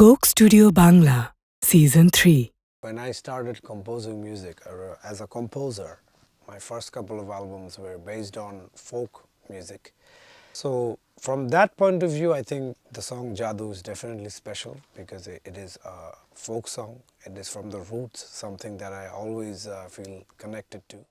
Coke Studio Bangla, Season 3. When I started composing music as a composer, my first couple of albums were based on folk music. So from that point of view, I think the song Jadu is definitely special because it is a folk song. It is from the roots, something that I always feel connected to.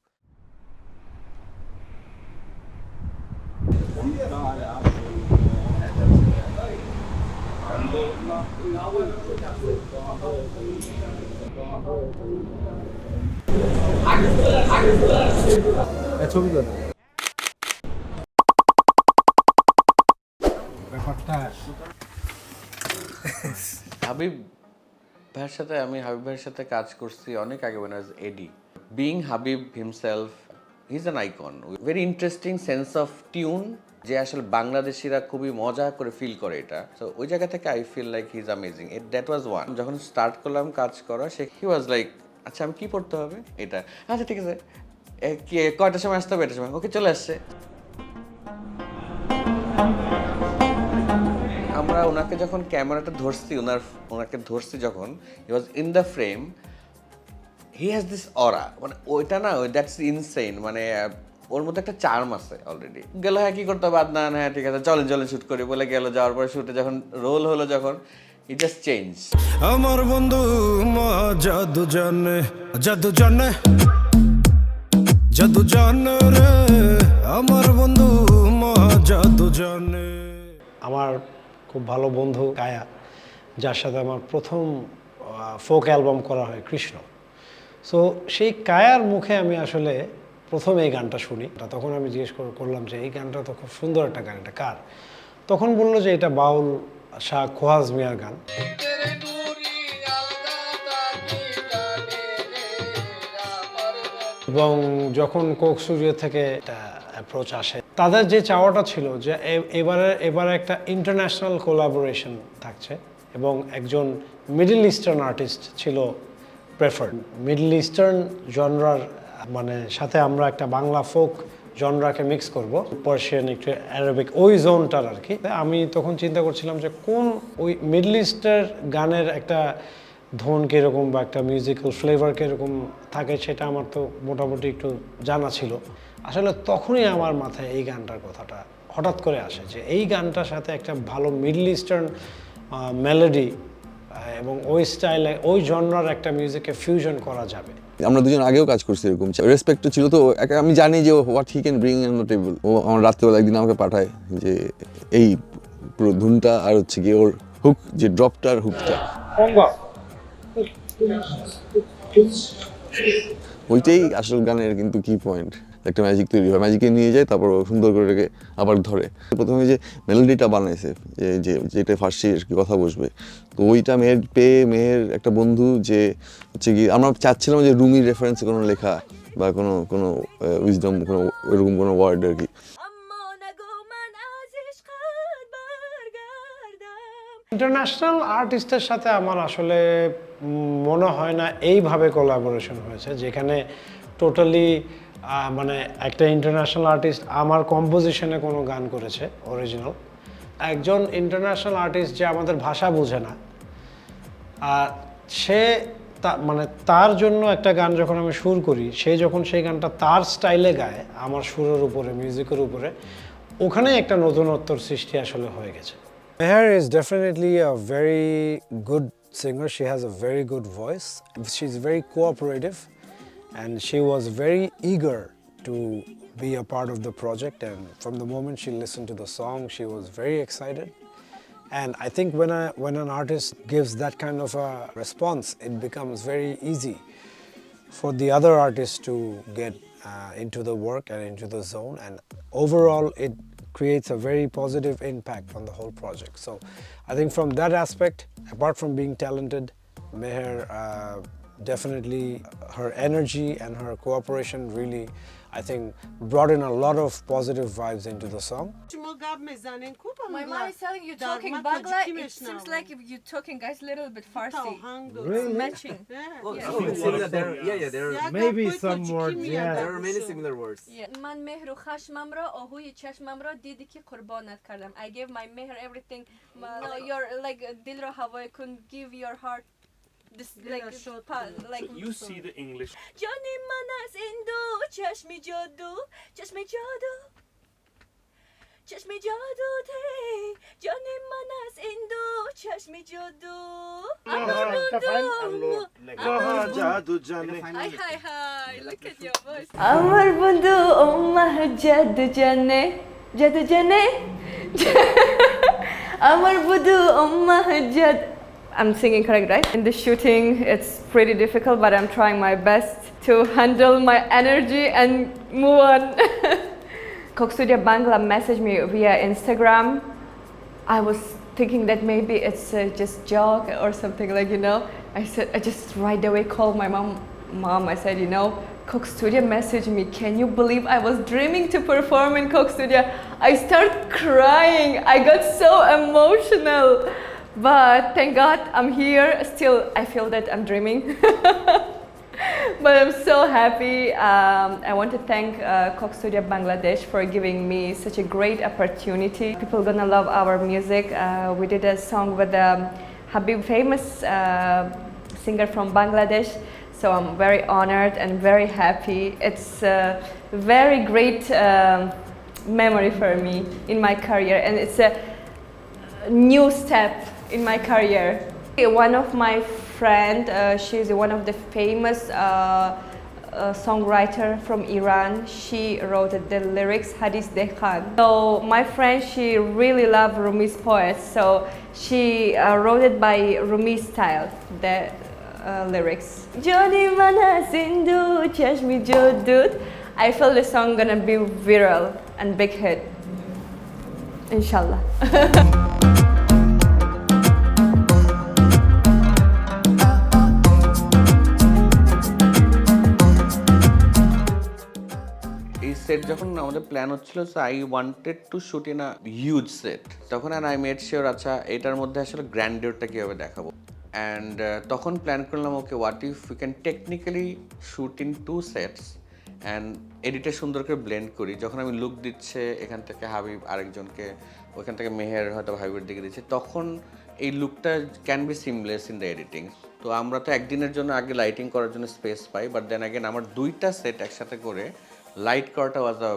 Habib ভাইয়ের সাথে আমি হাবিব ভাইয়ের সাথে কাজ করছি অনেক আগে when I was এডি being Habib himself he is an icon very interesting sense of tune যে আসলে বাংলাদেশিরা খুবই মজা করে ফিল করে এটা তো ওই জায়গা থেকে I feel like he is amazing that was one যখন স্টার্ট করলাম কাজ করা সে হি ওয়াজ লাইক আচ্ছা আমি কি পড়তে হবে এটা আচ্ছা ঠিক আছে কি কয়টার সময় আসতে হবে এটার সময় ওকে চলে আসছে আমরা ওনাকে যখন ক্যামেরাটা ধরছি ওনাকে ধরছি যখন he was in the frame he has this aura মানে ওইটা না দ্যাটস ইনসেইন মানে ওর মধ্যে একটা চার্ম আছে অলরেডি গেল হ্যাঁ কি করতে হবে আদনান হ্যাঁ ঠিক আছে চলেন শুট করি বলে গেল যাওয়ার পরে শুটে যখন রোল হলো যখন ইট জাস্ট চেঞ্জ আমার বন্ধু মোহা জাদু জানে জাদু জানে জাদু জানে রে আমার বন্ধু মোহা জাদু জানে আমার খুব ভালো বন্ধু কায়া যার সাথে আমার প্রথম ফোক অ্যালবাম করা হয় কৃষ্ণ সো সেই কায়ার মুখে আমি আসলে প্রথম এই গানটা শুনি তখন আমি জিজ্ঞেস করলাম যে এই গানটা তো খুব সুন্দর একটা গান এটা কার তখন বললো যে এটা বাউল শাহ খোয়াজ মিয়ার গান এবং যখন কোক স্টুডিও থেকে একটা অ্যাপ্রোচ আসে তাদের যে চাওয়াটা ছিল যে এবারে একটা ইন্টারন্যাশনাল কোলাবোরেশন থাকছে এবং একজন মিডল ইস্টার্ন আর্টিস্ট ছিল প্রেফার্ড মিডল ইস্টার্ন জনরার মানে সাথে আমরা একটা বাংলা ফোক জনরাকে মিক্স করব পার্সিয়ান একটু অ্যারাবিক ওই জোনটার আর কি আমি তখন চিন্তা করছিলাম যে কোন ওই মিডল ইস্টের গানের একটা ধন কীরকম বা একটা মিউজিক্যাল ফ্লেভার কীরকম থাকে সেটা আমার তো মোটামুটি একটু জানা ছিল আসলে তখনই আমার মাথায় এই গানটার কথাটা হঠাৎ করে আসে যে এই গানটার সাথে একটা ভালো মিডল ইস্টার্ন মেলোডি এবং ওই স্টাইলে ওই জনরার একটা মিউজিকে ফিউশন করা যাবে আমরা দুজন আগেও কাজ করছি এরকম রেসপেক্ট ছিল তো আমি জানি যে what he can bring on the table ও আমার রাত্রেবেলা একদিন আমাকে পাঠায় যে এই পুরো ধুনটা আর হচ্ছে গিয়ে ওর হুক যে ড্রপটা আর হুকটা ওইটাই আসল গানের কিন্তু কি পয়েন্ট একটা ম্যাজিক তৈরি হয় ম্যাজিকে নিয়ে যায় তারপর সুন্দর করে রেখে আবার ধরে প্রথমে যে মেলোডিটা বানাইছে যেটা ফার্স্টে কথা বসবে তো ওইটা মেয়ের একটা বন্ধু যে হচ্ছে কি আমরা চাচ্ছিলাম যে রুমির রেফারেন্সে কোনো লেখা বা কোনো উইজডম কোনো ওইরকম কোনো ওয়ার্ড আর কি ইন্টারন্যাশনাল আর্টিস্টের সাথে আমার আসলে মনে হয় না এইভাবে কোলাবোরেশন হয়েছে যেখানে টোটালি মানে একটা ইন্টারন্যাশনাল আর্টিস্ট আমার কম্পোজিশনে কোনো গান করেছে অরিজিনাল একজন ইন্টারন্যাশনাল আর্টিস্ট যে আমাদের ভাষা বোঝে না আর সে মানে তার জন্য একটা গান যখন আমি সুর করি সে যখন সেই গানটা তার স্টাইলে গায় আমার সুরের উপরে মিউজিকের উপরে ওখানে একটা নতুনত্বর সৃষ্টি আসলে হয়ে গেছে Meher is definitely a very good singer. She has a very good voice. She's very cooperative and she was very eager to be a part of the project, and from the moment she listened to the song she was very excited. And I think when an artist gives that kind of a response it becomes very easy for the other artists to get into the work and into the zone, and overall it creates a very positive impact on the whole project. So I think from that aspect, apart from being talented, Meher definitely her energy and her cooperation really I think brought in a lot of positive vibes into the song. My mom is telling you talking Bangla. It seems like if you're talking guys a little bit Farsi. Really? Matching. Maybe some words, yeah. There are many similar words. من مهر و خشمم را آهوی چشمم را دیدی که قربانت کردم. I gave my مهر everything. No, your like دل را هوای کن. Give your heart. This like You see the English. جانی من از این دو چشمی جادو چشمی جادو چشمی جادو دی جانی من از این دو چشمی جادو Moha Jadu Hi look at your voice আমার বন্ধু ও মাহ জাদু জানে আমার বন্ধু ও মাহ জাদু I'm singing correct, right? In the shooting, it's pretty difficult, but I'm trying my best to handle my energy and move on. Co-Ordinator Bangla messaged me via Instagram. I was thinking that maybe it's just joke or something like, you know. I just right away called my mom. I said, you know, Co-Ordinator messaged me. Can you believe I was dreaming to perform in Co-Ordinator? I started crying. I got so emotional. But thank God I'm here. Still, I feel that I'm dreaming. But I'm so happy. I want to thank Co-Ordinator Bangladesh for giving me such a great opportunity. People are gonna love our music. We did a song with Habib, famous singer from Bangladesh. So I'm very honored and very happy. It's a very great memory for me in my career, and it's a new step in my career. One of my friend, she's one of the famous songwriter from Iran. She wrote the lyrics, Hadis Dekhan. So my friend, she really loved Rumi's poets. So she wrote it by Rumi style, the lyrics. Jodi mana sindu chashmi jodud. I feel the song gonna be viral and big hit. Inshallah. Set যখন আমাদের plan হচ্ছিল so I wanted to shoot in a huge set তখন আর I made sure আচ্ছা এটার মধ্যে আসলে গ্র্যান্ডিওরটা কীভাবে দেখাবো অ্যান্ড তখন প্ল্যান করলাম okay what if we can technically shoot in 2 sets and এডিটে সুন্দর করে ব্লেন্ড করি যখন আমি লুক দিচ্ছে এখান থেকে হাবিব আরেকজনকে ওইখান থেকে মেহের হয়তো হাবিবের দিকে দিচ্ছে তখন এই লুকটা can be seamless in the editing তো আমরা তো একদিনের জন্য আগে লাইটিং করার জন্য স্পেস পাই বাট দেন অ্যাগেন আমার 2টা সেট একসাথে করে লাইট করাটা was a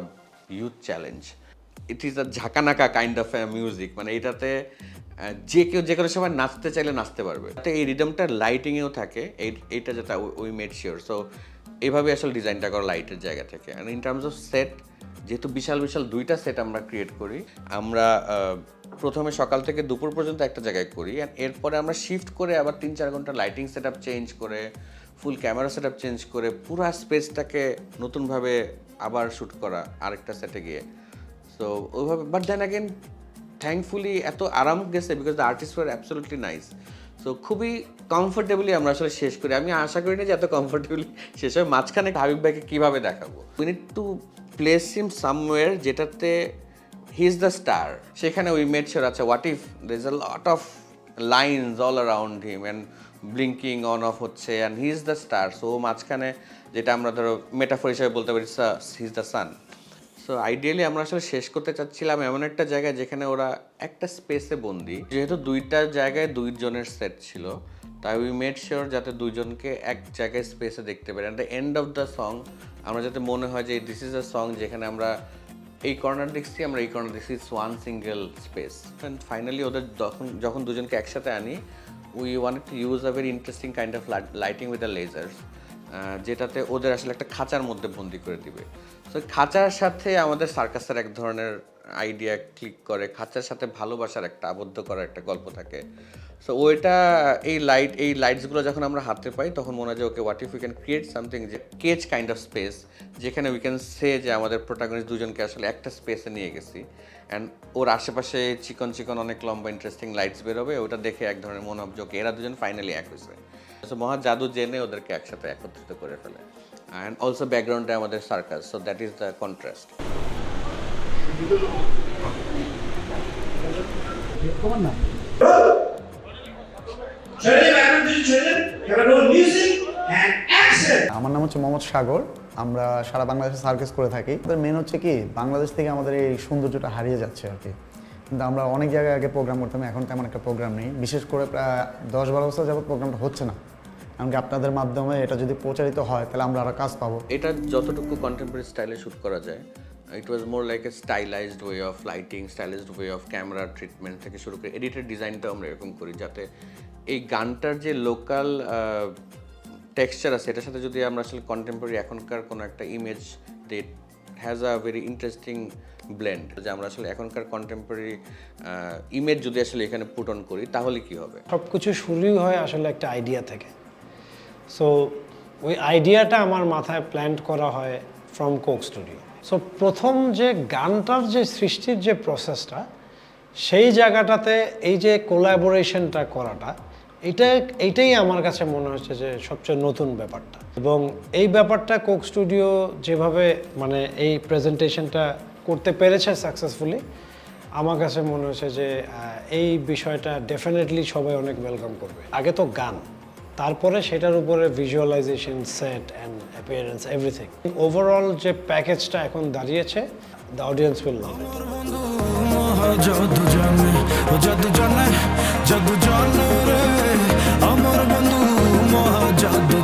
huge challenge it is a ঝাঁকানাকা কাইন্ড অফ মিউজিক মানে এটাতে যে কেউ যে কোনো সময় নাচতে চাইলে নাচতে পারবে তো এই রিদমটা লাইটিংয়েও থাকে এইটা যেটা উই মেড শিওর সো এইভাবে আসলে ডিজাইনটা করা লাইটের জায়গা থেকে and in terms of set যেহেতু বিশাল 2টা সেট আমরা ক্রিয়েট করি আমরা প্রথমে সকাল থেকে দুপুর পর্যন্ত একটা জায়গায় করি অ্যান্ড এরপরে আমরা শিফট করে আবার 3-4 ঘন্টা লাইটিং সেট আপ চেঞ্জ করে ফুল ক্যামেরা সেট আপ চেঞ্জ করে পুরো স্পেসটাকে নতুনভাবে আবার শ্যুট করা আরেকটা সেটে গিয়ে সো ওইভাবে বাট দেন অ্যাগেন থ্যাঙ্কফুলি এত আরাম গেছে because the artist were absolutely nice so খুবই কমফোর্টেবলি আমরা আসলে শেষ করি আমি আশা করি না যে এত কমফোর্টেবলি শেষ হয় মাঝখানে হাবিব ভাইকে কীভাবে দেখাবো we need to place him somewhere যেটাতে হি ইজ দ্য স্টার সেখানে উই মেড শিওর আচ্ছা what if there is a lot of lines all around him and blinking on off হচ্ছে and he is the star so মাঝখানে যেটা আমরা ধরো metaphor হিসেবে বলতে পারি he is the sun so ideally আমরা আসলে শেষ করতে চাচ্ছিলাম এমন একটা জায়গায় যেখানে ওরা একটা স্পেসে বন্দি যেহেতু 2টা জায়গায় 2 জনের সেট ছিল তাই উই মেড শিওর যাতে 2 জনকে এক জায়গায় স্পেসে দেখতে পারি and the end of the song আমরা যাতে মনে হয় যে দিস ইজ আ সং যেখানে আমরা এই কর্নার দেখছি আমরা এই কর্নার দেখছি one single space and finally ওদের যখন 2 জনকে একসাথে আনি we wanted to use a very interesting kind of lighting with the lasers যেটাতে ওদের আসলে একটা খাঁচার মধ্যে বন্দি করে দিবে সো খাঁচার সাথে আমাদের সার্কাসের এক ধরনের আইডিয়া ক্লিক করে খাঁচার সাথে ভালোবাসার একটা আবদ্ধ করার একটা গল্প থাকে সো ওইটা এই লাইটসগুলো যখন আমরা হাতে পাই তখন মনে হয় যে ওকে what if we can create something যে কেজ কাইন্ড অফ স্পেস যেখানে উই ক্যান সে যে আমাদের প্রোটাগনিস্ট 2 জনকে আসলে একটা স্পেসে নিয়ে গেছি অ্যান্ড ওর আশেপাশে চিকন অনেক লম্বা ইন্টারেস্টিং লাইটস বেরোবে ওটা দেখে এক ধরনের মনে হবে যে এরা 2 জন ফাইনালি এক হয়েছে সো মহা জাদু জেনে ওদেরকে একসাথে একত্রিত করে ফেলে অ্যান্ড অলসো ব্যাকগ্রাউন্ডে আমাদের circus, so that is the contrast. আমার নাম হচ্ছে মোহাম্মদ সাগর। আমরা সারা বাংলাদেশে সার্কাস করে থাকি। আমাদের মেন হচ্ছে কি বাংলাদেশ থেকে আমাদের এই সৌন্দর্যটা হারিয়ে যাচ্ছে আর কি। কিন্তু আমরা অনেক জায়গায় আগে প্রোগ্রাম করতাম, এখন তেমন একটা প্রোগ্রাম নেই। বিশেষ করে প্রায় 10-12 বছর যাবত প্রোগ্রামটা হচ্ছে না। এমনকি আপনাদের মাধ্যমে এটা যদি প্রচারিত হয় তাহলে আমরা আরও কাজ পাবো। এটা যতটুকু কন্টেম্পোরারি স্টাইলে শ্যুট করা যায়, it was more like a stylised way of lighting, stylised way of camera treatment থেকে শুরু করে এডিটেড ডিজাইনটাও আমরা এরকম করি, যাতে এই গানটার যে লোকাল টেক্সচার আছে এটার সাথে যদি আমরা আসলে কন্টেম্পোরারি এখনকার কোনো একটা image that has a very interesting blend, যে আমরা আসলে এখনকার কন্টেম্পোরারি ইমেজ যদি আসলে এখানে পুট অন করি তাহলে কি হবে। সব কিছু শুরুই হয় আসলে একটা আইডিয়া থেকে। সো ওই আইডিয়াটা আমার মাথায় প্ল্যান করা হয় ফ্রম কোক স্টুডিও। সো প্রথম যে গানটার যে সৃষ্টির যে প্রসেসটা, সেই জায়গাটাতে এই যে কোলাবোরেশনটা করাটা, এইটাই আমার কাছে মনে হচ্ছে যে সবচেয়ে নতুন ব্যাপারটা। এবং এই ব্যাপারটা কোক স্টুডিও যেভাবে মানে এই প্রেজেন্টেশনটা করতে পেরেছে সাকসেসফুলি, আমার কাছে মনে হচ্ছে যে এই বিষয়টা ডেফিনেটলি সবাই অনেক ওয়েলকাম করবে। আগে তো গান, তারপরে সেটার উপরে visualization, set and appearance, everything. Overall যে প্যাকেজটা এখন দাঁড়িয়েছে, the audience will love it. মোহা জাদু জানে, ও জাদু জানে রে আমার বন্ধু মোহা জাদু